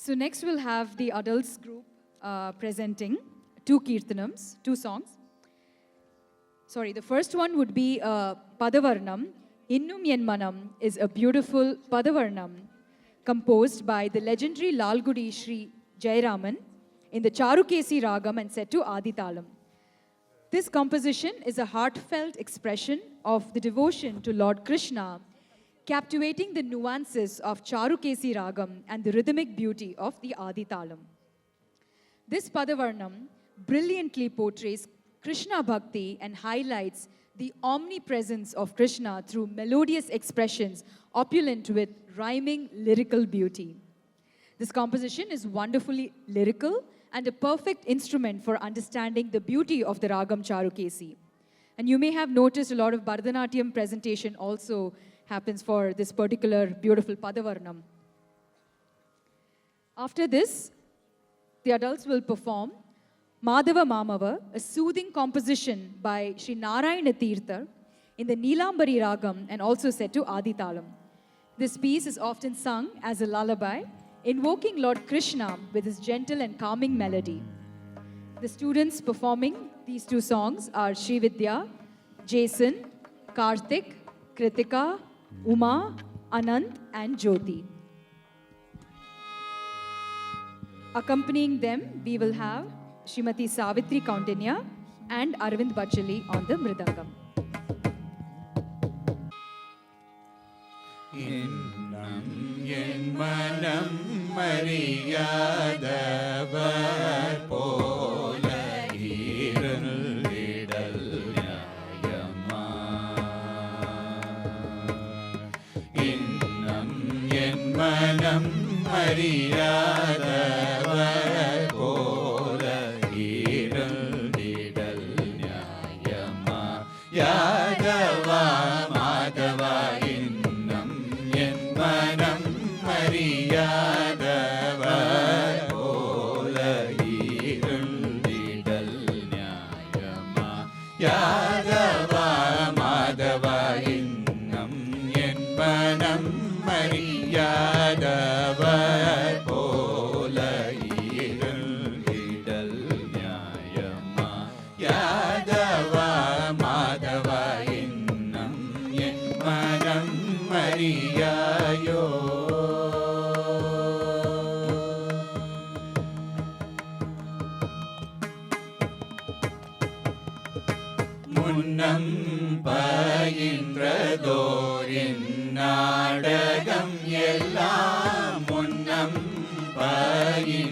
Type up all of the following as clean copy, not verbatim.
So next we'll have the adults group presenting two kirtanams, two songs. Sorry, the first one would be Padavarnam. Innum Yen Manam is a beautiful Padavarnam composed by the legendary Lalgudi Sri Jayaraman in the Charukesi Ragam and set to Adithalam. This composition is a heartfelt expression of the devotion to Lord Krishna, captivating the nuances of Charukesi Ragam and the rhythmic beauty of the Adithalam. This Padavarnam brilliantly portrays Krishna Bhakti and highlights the omnipresence of Krishna through melodious expressions opulent with rhyming lyrical beauty. This composition is wonderfully lyrical and a perfect instrument for understanding the beauty of the Ragam Charukesi. And you may have noticed a lot of Bharatanatyam presentation also happens for this particular beautiful Padavarnam. After this, the adults will perform Madhava Mamava, a soothing composition by Sri Narayana Tirtha in the Neelambari Ragam and also set to Adithalam. This piece is often sung as a lullaby, invoking Lord Krishna with his gentle and calming melody. The students performing these two songs are Sri Vidya, Jason, Karthik, Kritika, Uma, Anand and Jyoti. Accompanying them, we will have Srimati Savitri Kaundinya and Arvind Bachali on the Mridangam. Innam yen manam mariyadavar pola irundidal nyayama. Innam yen manam mariyadavar pola irundidal nyayama. Yadava Madhava innam yen manam mariyadavar pola irundidal nyayama. Yadava Madhava innam yen manam mariyadavar pola irundidal nyayama. Yadava Madhava innam yen manam mariyayo. முன்னம் பயின்றதோரின் நாடகம் எல்லாம் முன்னம் பயின்றதோரின்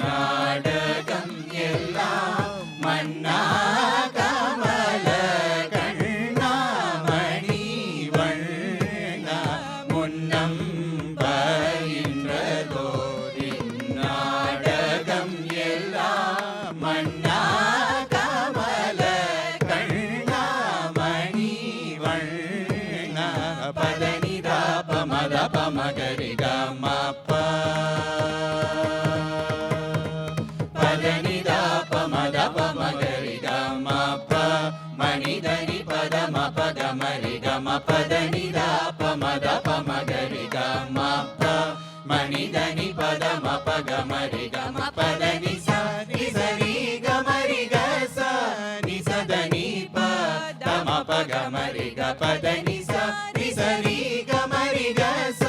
நாடகம் எல்லாம் மன்னா கமல கண்ணாமணி வண்ணா முன்னம் பயின்றதோரின் நாடகம் எல்லாம் மன்னா கமல கண்ணாமணி வண்ணா பதனிதா பமத பமகரி கமப்ப பதனிதா பமத பமகரி கமப்ப மணிதனி பதம பகமரி கம பதனிதா பமத பமகரி கமப்ப மணிதனி பதம பகமரி கம பதனி சரி சரி கமரி கச நிசதனி பதம பகமரி க பதனி சரி சரி கமரி கச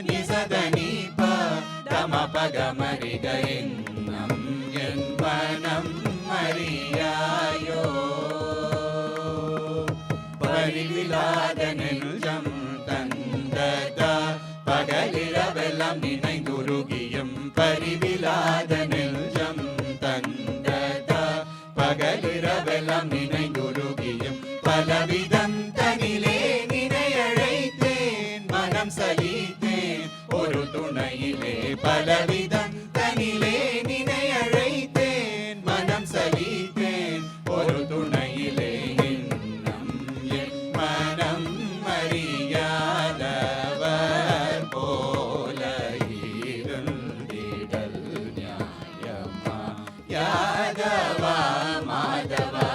நிசதனி பதம பகமரி க என்னம் என் மனம் மரியாயோ பரிவிலாத நெஞ்சம் தந்ததா பகலிரவெல்லாம் நினைந்துருகியும் பரிவிலாத நெஞ்சம் தந்ததா பகலிரவெல்லாம் நினைந்துருகியும் பலவிதம் தனிலே நினையழைத்தேன் மனம் சலித்தேன் ஒரு துணையிலே பலவிதம் தனிலே நினையழைத்தேன் மனம் சலித்தேன் ஒரு துணையிலே இன்னம் என் மனம் அறியாதவர் போல இருந்திடல் நியாயமா யாதவா மாதவா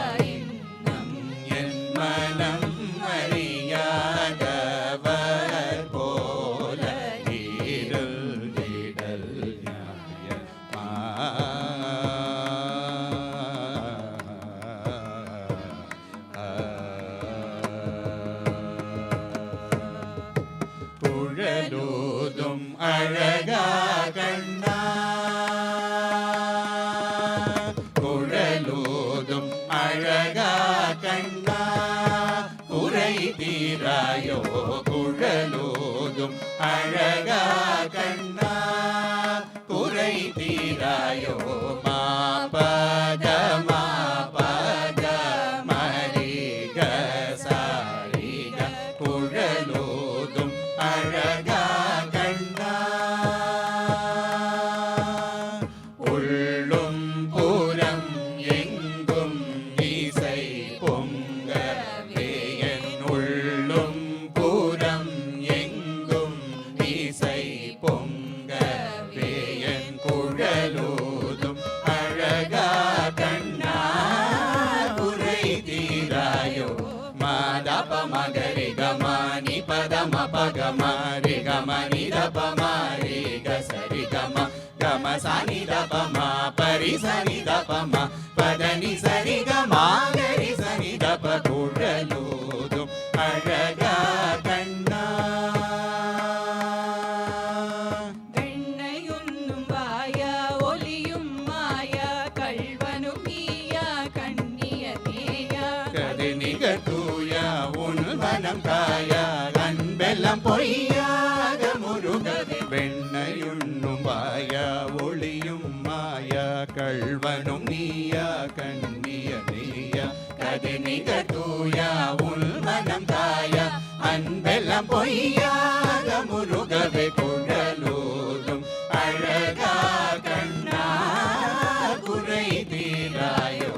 சனி தபம பரி சனி தபம பதனி சரி கமாகரி சனி தப குழலூதும் அழகா கண்ணா வெண்ணையுண்ணும் வாயா ஒலியும் மாயா கள்வனும் நீயா கண்ணியனேயா கதை நிகழ்த்தூயா உன் மனம் காயா அன்பெல்லாம் பொய்யாக முருகவே வெண்ணையுண்ணும் வாயா ஒளியும் மாயா கள்வனும் நீயா கண்ணியனேயா கதை நிகழ்த்தூயா உன் மனம் காயா அன்பெல்லாம் பொய்யாக முருகவே குழலூதும் அழகா கண்ணா குறை தீராயோ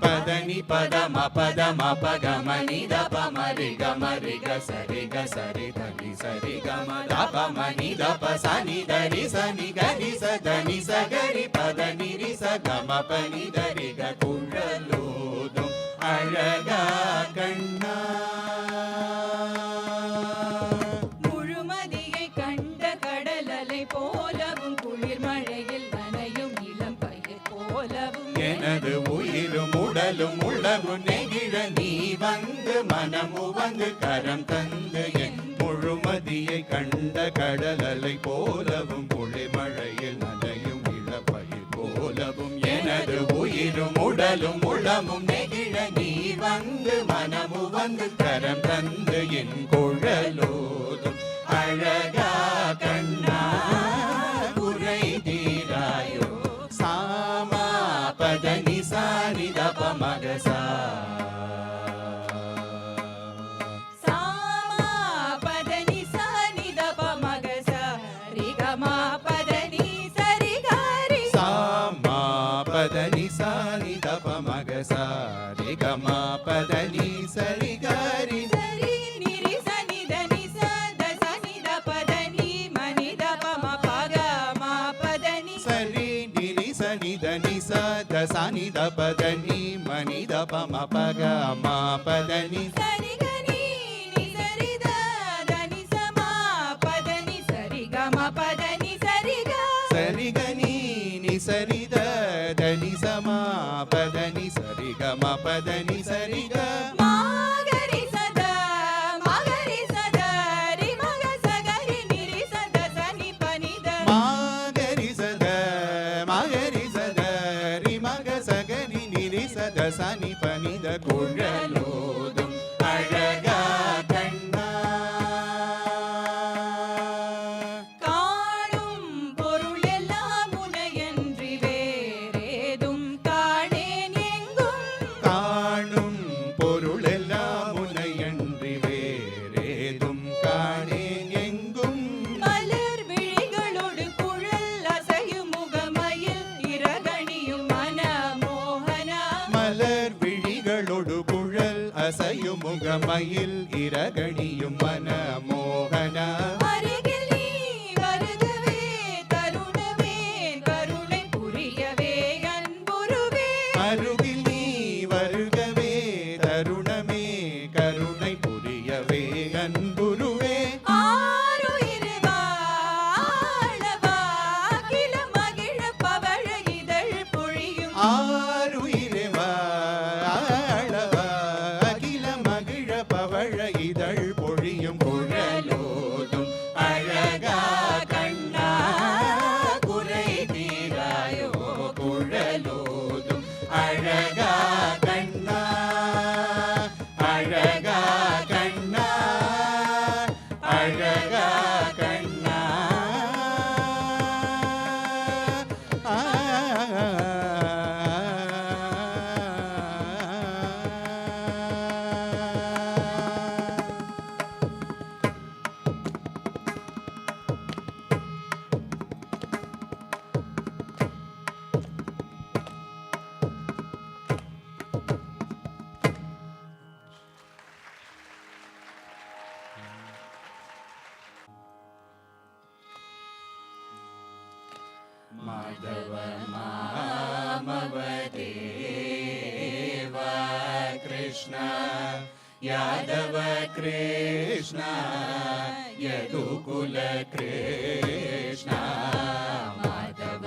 பதனி பதம பதம பகமணி தபமரி கமரி கசரி கசரி தனி சரி கம தபமணி தப சனி தரி சனி கரி சதனி சகரி பதனி ரி சகம பனி தரி க குழலூதும் அழகா கண்ணா முழுமதியை கண்ட கடலலை போலவும் குளிர் மழையில் நனையும் இளம் பயிர் போலவும் எனது உயிரும் உடலும் உலகும் நெகிழ நீ வந்து மனமு வந்து கரம் தந்து என் முழுமதியை கண்ட கடலலை போலவும் குளிர்மழையில் நனையும் இளப்பயிர் போலவும் எனது உயிரும் உடலும் உளமும் நெகிழ நீ வந்து மனமு வந்து கரம் தந்து என் குழலோதும் அழகா கண்ணா குறை தீராயோ சாமா பதனி சாரி தப மகசா சாமா பதனி சனி தப மகச ரிகமா பதனி சரி கரி சாமா பதனி சாரி தப மகசா ரிகமா பதனி சரி கரி சரி நிரி சனி தனி சத சனி த பதனி மணி தப ம பக ம பதனி சரி நிரி சனி தனி சத சனி த பதனி மணி தப ம பக ம பதனி சரி கனி நி சரி த தனி சமா பதனி சரி க ம பதனி சரி க சரி கனி நி சரி த தனி சமா பதனி சரி க ம பதனி சரி க மாகரி சதா ரி மக சகரி நிரி சத சனி பனித மாகரி சத ரி மக சகரி நிரி சத சனி பனித குழலோதும் அழகா கண்ணா காணும் பொருள் எல்லாம் உனையன்றி வேறேதும் காணேன் எங்கும் காணும் பொருளெல்லாம் உனையன்றி வேறேதும் காணேன் எங்கும் மலர் விழிகளோடு குழல் அசையும் முகமயில் இரகணியும் மனமோகனா மலர் விழிகளொடு குழல் அசையும் முகமயில் இரகணியும் மனமோகனா அருகில் நீ வருகவே தருணமே கருணை புரியவே அன்புருவே அருகில் நீ வருகவே தருணமே கருணை புரியவே அன்புருவே ஆருயிர் வாழவா அகில மகிழ பவழ இதழ் பொழியும் ஆருயிரே வாழவா அகில மகிழ பவழ இதழ் பொழியும் குழலோதும் அழகா கண்ணா குறை தீராயோ குழலோதும் அழகா கண்ணா அழகா கண்ணா அழகா கண்ணா माधव मामव देव कृष्ण यादव कृष्ण यदुकुल कृष्ण माधव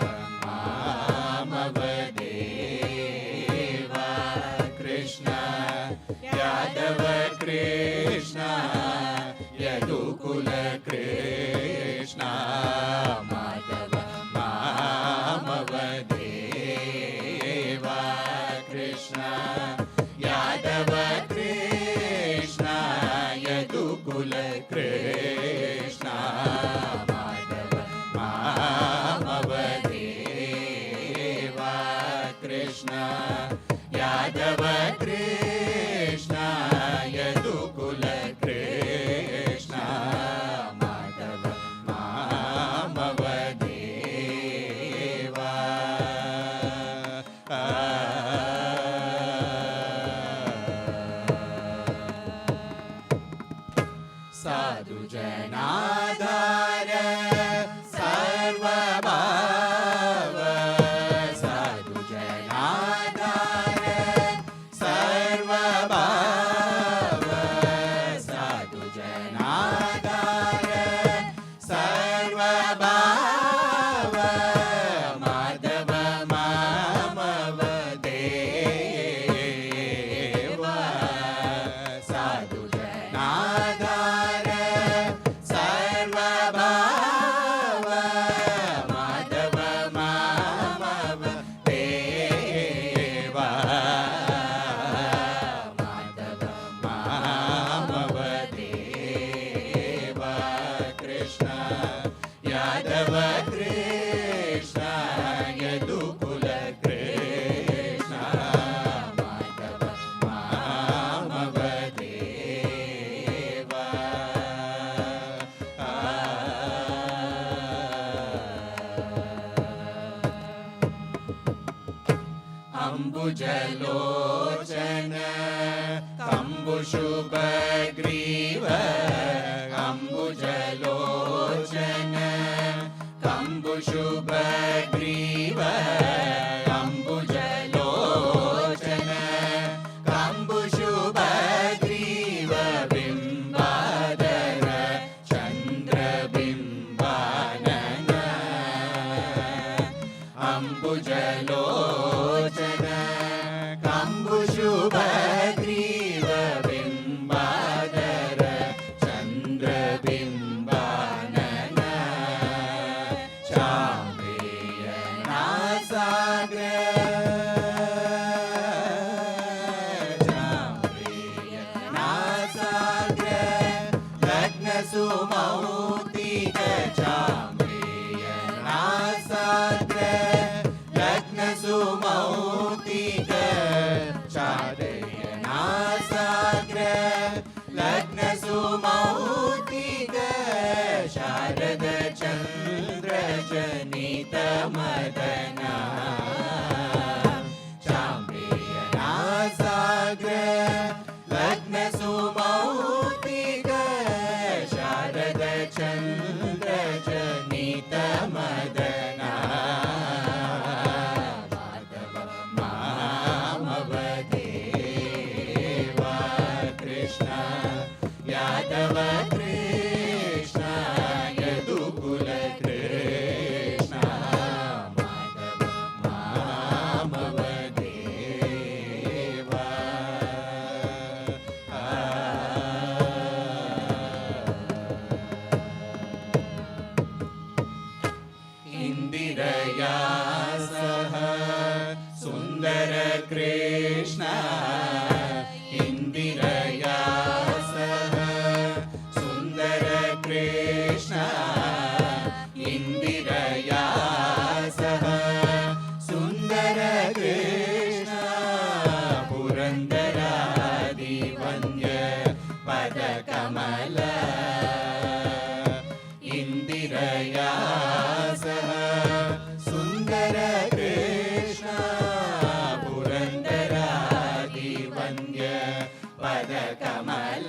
अम्बुजलोचन कम्बुशुभग्रीव अम्बुजलोचन कम्बुशुभग्रीव अम्बुजलोचन कम्बुशुभग्रीव बिम्बाधर चन्द्रबिम्बानन अम्बुजलोचन कम्बुशुभग्रीव बिम्बाधर चन्द्रबिम्बानन चाम्रेयनासाग्र चाम्रेयनासाग्र लग्नसुमौक्तिक चाम्रेयनासाग्र लग्नसुमौक्तिक चादयनासाग्र लग्नसुमौक्तिक शारद चन्द्रजनितमदना चाम्रेयनासाग्र लग्नसुमौक्तिक शारद चन्द्रजनितमदना यादव कृष्ण यदुकुल कृष्ण माधव मामव देवा इंदिरया सह सुंदर कृष्ण इंदिरया कृष्ण इंदिरया सह सुंदर कृष्ण पुरंदरादिवन्द्य पदकमल इंदिरया सह सुंदर कृष्ण पुरंदरादिवन्द्य पदकमल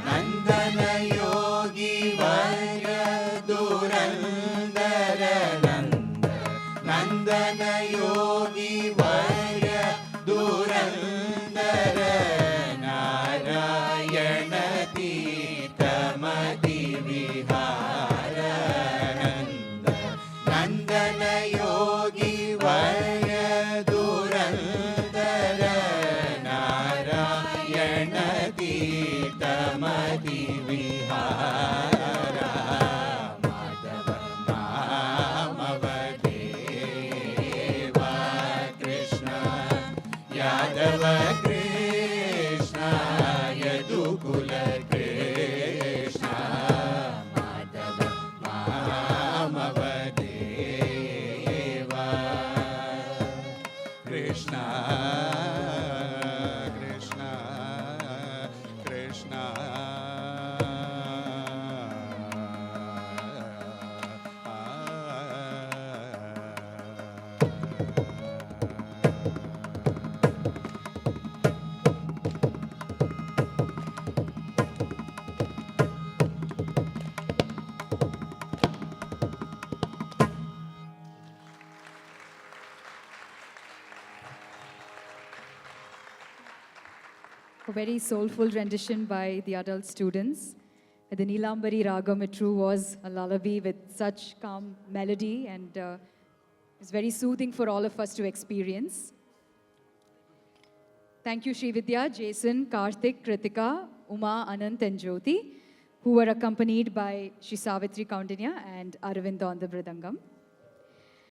नंदन योगी वर्य दुरंदर नंदन योगी वर्य दुरंदर नारायण तीर्थमति विहार नंदन योगी वर्य दुरंदर नारायण तीर्थमति विहार माधव मामव देवा कृष्ण यादव कृष्ण यदुकुल कृष्ण माधव मामव देवा Krishna Krishna Krishna A very soulful rendition by the adult students. The Neelambari Ragam, it true was a lullaby with such calm melody, and it's very soothing for all of us to experience. Thank you, Srividya, Jason, Karthik, Kritika, Uma, Anant, and Jyoti, who were accompanied by Shri Savitri Kaundinya and Aravind on the Mridangam.